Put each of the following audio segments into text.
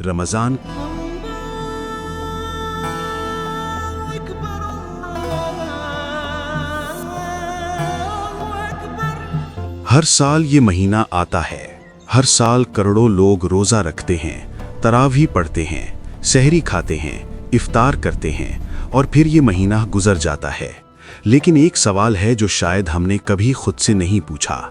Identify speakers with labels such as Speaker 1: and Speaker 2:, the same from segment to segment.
Speaker 1: रमज़ान हर साल ये महीना आता है। हर साल करोड़ों लोग रोज़ा रखते हैं, तरावी पढ़ते हैं, सहरी खाते हैं, इफ्तार करते हैं और फिर ये महीना गुजर जाता है। लेकिन एक सवाल है जो शायद हमने कभी खुद से नहीं पूछा।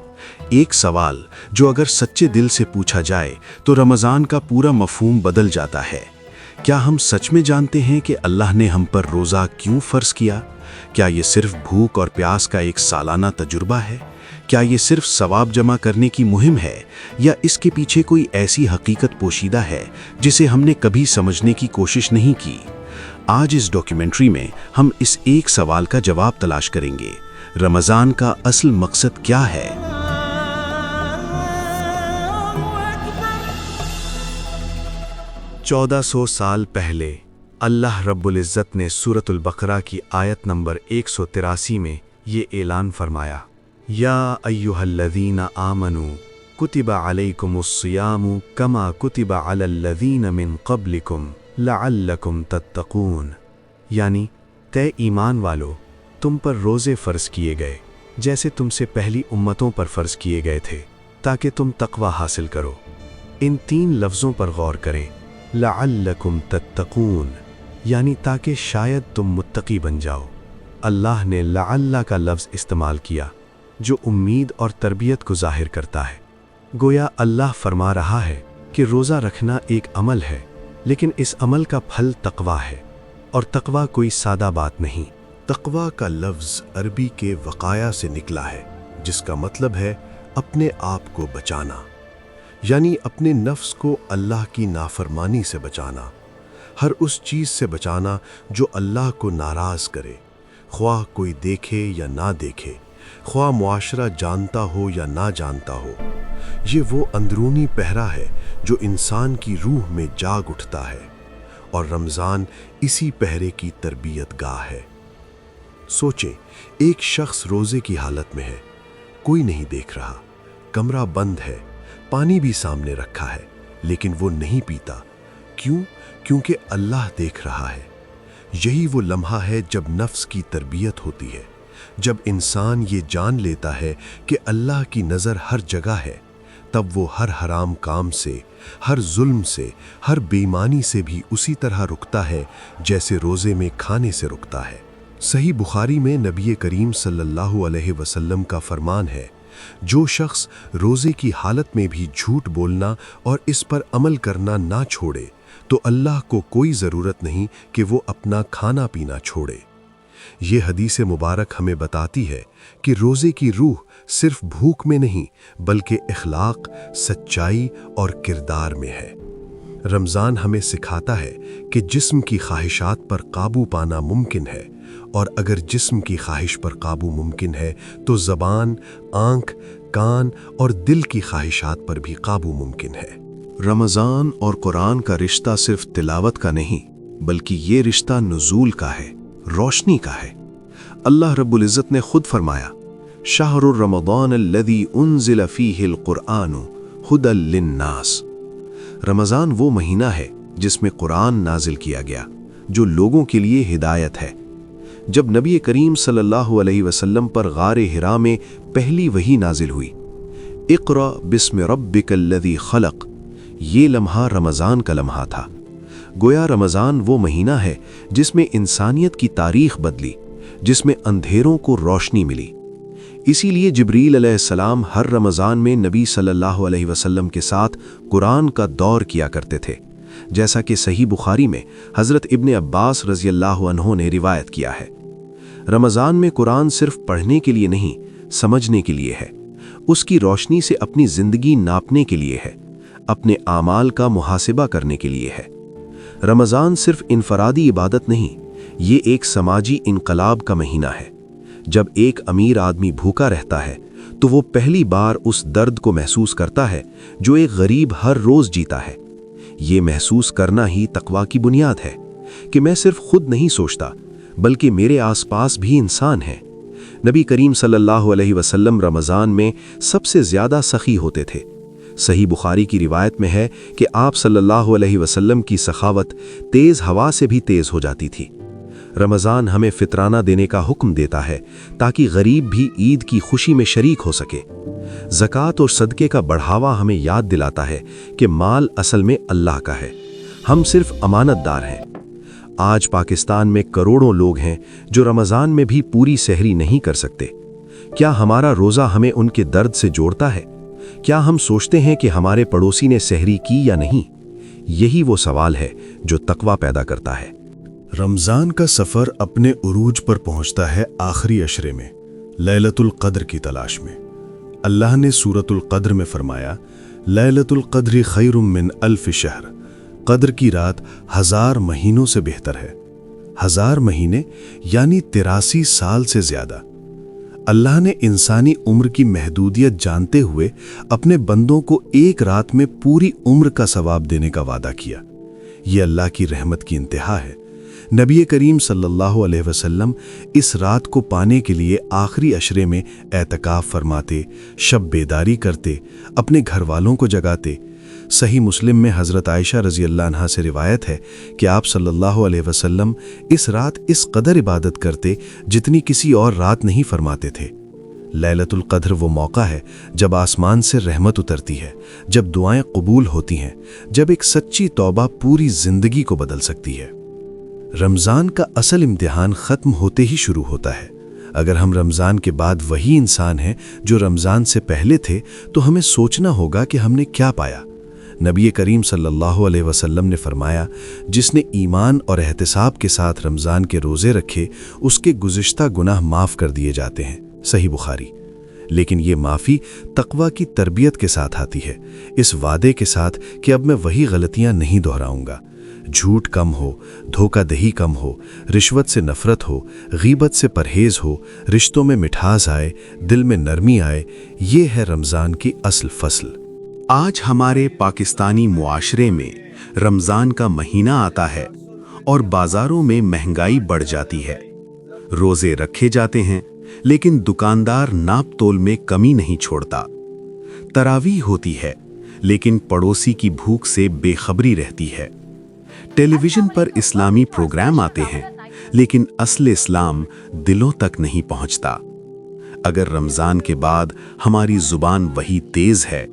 Speaker 1: एक सवाल जो अगर सच्चे दिल से पूछा जाए तो रमज़ान का पूरा मफ़हूम बदल जाता है। क्या हम सच में जानते हैं कि अल्लाह ने हम पर रोज़ा क्यों फ़र्ज़ किया? क्या ये सिर्फ भूख और प्यास का एक सालाना तजुर्बा है? क्या ये सिर्फ सवाब जमा करने की मुहिम है, या इसके पीछे कोई ऐसी हकीकत पोशीदा है जिसे हमने कभी समझने की कोशिश नहीं की? आज इस डॉक्यूमेंट्री में हम इस एक सवाल का जवाब तलाश करेंगे। रमज़ान का असल मकसद क्या है? 1400 साल पहले अल्लाह रब्बुल इज़्ज़त ने सूरतुल बकरा की आयत नंबर 183 में ये ऐलान फरमाया, या अय्युहल्लज़ीना आमनू कुतिबा अलैकुमुस्सियामु कमा कुतिबा अलल्लज़ीना मिन क़ब्लिकुम लअल्लकुम तत्तक़ून। यानी तय ईमान वालो, तुम पर रोज़े फ़र्ज़ किए गए जैसे तुमसे पहली उम्मतों पर फ़र्ज़ किए गए थे, ताकि तुम तक़वा हासिल करो। इन 3 लफ्ज़ों पर गौर करें, लअल्लकुम तत्तक़ून, यानी ताकि शायद तुम मुत्तकी बन जाओ। अल्लाह ने लअल्ला का लफ्ज़ इस्तेमाल किया जो उम्मीद और तरबियत को ज़ाहिर करता है। गोया अल्लाह फरमा रहा है कि रोज़ा रखना एक अमल है, लेकिन इस अमल का फल तक़वा है, और तक़वा कोई सादा बात नहीं।
Speaker 2: तक़वा का लफ्ज़ अरबी के वक़ाया से निकला है, जिसका मतलब है अपने आप को बचाना, यानी अपने नफ्स को अल्लाह की नाफरमानी से बचाना, हर उस चीज़ से बचाना जो अल्लाह को नाराज़ करे, ख्वाह कोई देखे या ना देखे, ख्वाह मुआशरा जानता हो या ना जानता हो। ये वो अंदरूनी पहरा है जो इंसान की रूह में जाग उठता है, और रमज़ान इसी पहरे की तरबियत गाह है। सोचें, एक शख्स रोज़े की हालत में है, कोई नहीं देख रहा, कमरा बंद है, पानी भी सामने रखा है, लेकिन वो नहीं पीता। क्यों? क्योंकि अल्लाह देख रहा है। यही वो लम्हा है जब नफ्स की तरबियत होती है, जब इंसान ये जान लेता है कि अल्लाह की नज़र हर जगह है। तब वो हर हराम काम से, हर जुल्म से, हर बेईमानी से भी उसी तरह रुकता है जैसे रोज़े में खाने से रुकता है। सही बुखारी में नबी करीम सल्लल्लाहु अलैहि वसल्लम का फरमान है, जो शख्स रोज़े की हालत में भी झूठ बोलना और इस पर अमल करना ना छोड़े, तो अल्लाह को कोई ज़रूरत नहीं कि वो अपना खाना पीना छोड़े। ये हदीस मुबारक हमें बताती है कि रोज़े की रूह सिर्फ भूख में नहीं, बल्कि इखलाक, सच्चाई और किरदार में है। रमज़ान हमें सिखाता है कि जिस्म की ख्वाहिशात पर काबू पाना मुमकिन है, और अगर जिस्म की ख्वाहिश पर काबू मुमकिन है तो ज़बान, आँख, कान और दिल की ख्वाहिशात पर भी काबू मुमकिन है।
Speaker 1: रमज़ान और कुरान का रिश्ता सिर्फ तिलावत का नहीं, बल्कि ये रिश्ता नुज़ूल का है, रोशनी का है। अल्लाह रब्बुल इज़्ज़त ने खुद फरमाया, शहरुर रमज़ान अल्लज़ी उन्ज़िल फ़ीहिल क़ुरआनु हुदल लिन्नास। रमज़ान वो महीना है जिसमें कुरान नाजिल किया गया, जो लोगों के लिए हिदायत है। जब नबी करीम सल्लल्लाहु अलैहि वसल्लम पर गारे हिरा में पहली वही नाजिल हुई, इक़रा बिस्मि रब्बिकल्लज़ी खलक़, ये लम्हा रमज़ान का लम्हा था। गोया रमज़ान वो महीना है जिसमें इंसानियत की तारीख़ बदली, जिसमें अंधेरों को रोशनी मिली। इसीलिए जिब्रील अलैहिस्सलाम हर रमज़ान में नबी सल्लल्लाहु अलैहि वसल्लम के साथ कुरान का दौर किया करते थे, जैसा कि सही बुखारी में हज़रत इब्ने अब्बास रज़ियल्लाहु अन्हु ने रिवायत किया है। रमज़ान में कुरान सिर्फ पढ़ने के लिए नहीं, समझने के लिए है। उसकी रोशनी से अपनी ज़िंदगी नापने के लिए है, अपने आमाल का मुहासिबा करने के लिए है। रमज़ान सिर्फ इनफरादी इबादत नहीं, ये एक समाजी इनकलाब का महीना है। जब एक अमीर आदमी भूखा रहता है तो वो पहली बार उस दर्द को महसूस करता है जो एक गरीब हर रोज़ जीता है। ये महसूस करना ही तक़वा की बुनियाद है कि मैं सिर्फ खुद नहीं सोचता, बल्कि मेरे आसपास भी इंसान हैं। नबी करीम सल्लल्लाहु अलैहि वसल्लम रमज़ान में सबसे ज़्यादा सखी होते थे। صحیح بخاری کی روایت میں ہے کہ آپ صلی اللہ علیہ وسلم کی سخاوت تیز ہوا سے بھی تیز ہو جاتی تھی۔ رمضان ہمیں فطرانہ دینے کا حکم دیتا ہے تاکہ غریب بھی عید کی خوشی میں شریک ہو سکے۔ زکوٰۃ اور صدقے کا بڑھاوا ہمیں یاد دلاتا ہے کہ مال اصل میں اللہ کا ہے، ہم صرف امانت دار ہیں۔ آج پاکستان میں کروڑوں لوگ ہیں جو رمضان میں بھی پوری سحری نہیں کر سکتے۔ کیا ہمارا روزہ ہمیں ان کے درد سے جوڑتا ہے؟ کیا ہم سوچتے ہیں کہ ہمارے پڑوسی نے سحری کی یا نہیں؟ یہی وہ سوال ہے جو تقویٰ پیدا کرتا ہے۔
Speaker 2: رمضان کا سفر اپنے عروج پر پہنچتا ہے آخری عشرے میں، لیلۃ القدر کی تلاش میں۔ اللہ نے سورۃ القدر میں فرمایا، لیلۃ القدر خیر من الف شہر، قدر کی رات 1000 مہینوں سے بہتر ہے۔ 1000 مہینے یعنی 83 سال سے زیادہ۔ اللہ نے انسانی عمر کی محدودیت جانتے ہوئے اپنے بندوں کو ایک رات میں پوری عمر کا ثواب دینے کا وعدہ کیا۔ یہ اللہ کی رحمت کی انتہا ہے۔ نبی کریم صلی اللہ علیہ وسلم اس رات کو پانے کے لیے آخری عشرے میں اعتکاف فرماتے، شب بیداری کرتے، اپنے گھر والوں کو جگاتے۔ صحیح مسلم میں حضرت عائشہ رضی اللہ عنہا سے روایت ہے کہ آپ صلی اللہ علیہ وسلم اس رات اس قدر عبادت کرتے جتنی کسی اور رات نہیں فرماتے تھے۔ لیلۃ القدر وہ موقع ہے جب آسمان سے رحمت اترتی ہے، جب دعائیں قبول ہوتی ہیں، جب ایک سچی توبہ پوری زندگی کو بدل سکتی ہے۔ رمضان کا اصل امتحان ختم ہوتے ہی شروع ہوتا ہے۔ اگر ہم رمضان کے بعد وہی انسان ہیں جو رمضان سے پہلے تھے تو ہمیں سوچنا ہوگا کہ ہم نے کیا پایا۔ نبی کریم صلی اللہ علیہ وسلم نے فرمایا، جس نے ایمان اور احتساب کے ساتھ رمضان کے روزے رکھے اس کے گزشتہ گناہ معاف کر دیے جاتے ہیں۔ صحیح بخاری۔ لیکن یہ معافی تقویٰ کی تربیت کے ساتھ آتی ہے، اس وعدے کے ساتھ کہ اب میں وہی غلطیاں نہیں دہراؤں گا۔ جھوٹ کم ہو، دھوکہ دہی کم ہو، رشوت سے نفرت ہو، غیبت سے پرہیز ہو، رشتوں میں مٹھاس آئے، دل میں نرمی آئے۔ یہ ہے رمضان کی اصل فصل۔
Speaker 1: آج ہمارے پاکستانی معاشرے میں رمضان کا مہینہ آتا ہے اور بازاروں میں مہنگائی بڑھ جاتی ہے۔ روزے رکھے جاتے ہیں لیکن دکاندار ناپ تول میں کمی نہیں چھوڑتا۔ تراویح ہوتی ہے لیکن پڑوسی کی بھوک سے بے خبری رہتی ہے۔ ٹیلی ویژن پر اسلامی پروگرام آتے ہیں لیکن اصل اسلام دلوں تک نہیں پہنچتا۔ اگر رمضان کے بعد ہماری زبان وہی تیز ہے،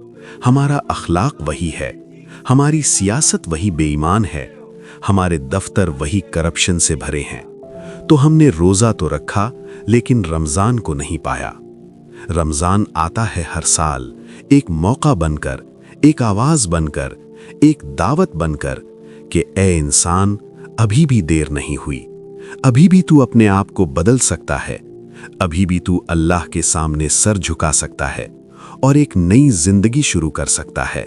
Speaker 1: ہمارا اخلاق وہی ہے، ہماری سیاست وہی بے ایمان ہے، ہمارے دفتر وہی کرپشن سے بھرے ہیں، تو ہم نے روزہ تو رکھا لیکن رمضان کو نہیں پایا۔ رمضان آتا ہے ہر سال، ایک موقع بن کر، ایک آواز بن کر، ایک دعوت بن کر کہ اے انسان، ابھی بھی دیر نہیں ہوئی، ابھی بھی تو اپنے آپ کو بدل سکتا ہے، ابھی بھی تو اللہ کے سامنے سر جھکا سکتا ہے اور ایک نئی زندگی شروع کر سکتا ہے۔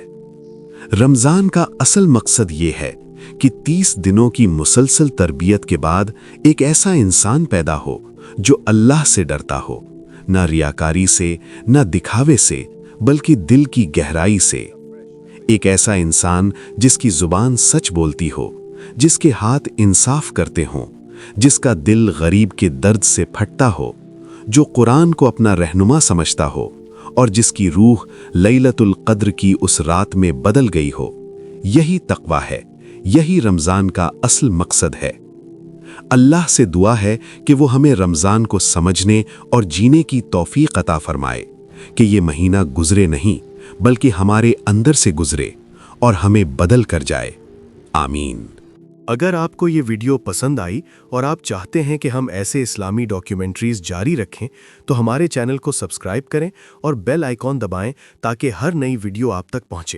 Speaker 1: رمضان کا اصل مقصد یہ ہے کہ 30 دنوں کی مسلسل تربیت کے بعد ایک ایسا انسان پیدا ہو جو اللہ سے ڈرتا ہو، نہ ریاکاری سے، نہ دکھاوے سے، بلکہ دل کی گہرائی سے۔ ایک ایسا انسان جس کی زبان سچ بولتی ہو، جس کے ہاتھ انصاف کرتے ہوں، جس کا دل غریب کے درد سے پھٹتا ہو، جو قرآن کو اپنا رہنما سمجھتا ہو اور جس کی روح لیلۃ القدر کی اس رات میں بدل گئی ہو۔ یہی تقویٰ ہے، یہی رمضان کا اصل مقصد ہے۔ اللہ سے دعا ہے کہ وہ ہمیں رمضان کو سمجھنے اور جینے کی توفیق عطا فرمائے، کہ یہ مہینہ گزرے نہیں بلکہ ہمارے اندر سے گزرے اور ہمیں بدل کر جائے۔ آمین۔
Speaker 2: اگر آپ کو یہ ویڈیو پسند آئی اور آپ چاہتے ہیں کہ ہم ایسے اسلامی ڈاکیومنٹریز جاری رکھیں تو ہمارے چینل کو سبسکرائب کریں اور بیل آئیکن دبائیں تاکہ ہر نئی ویڈیو آپ تک پہنچے۔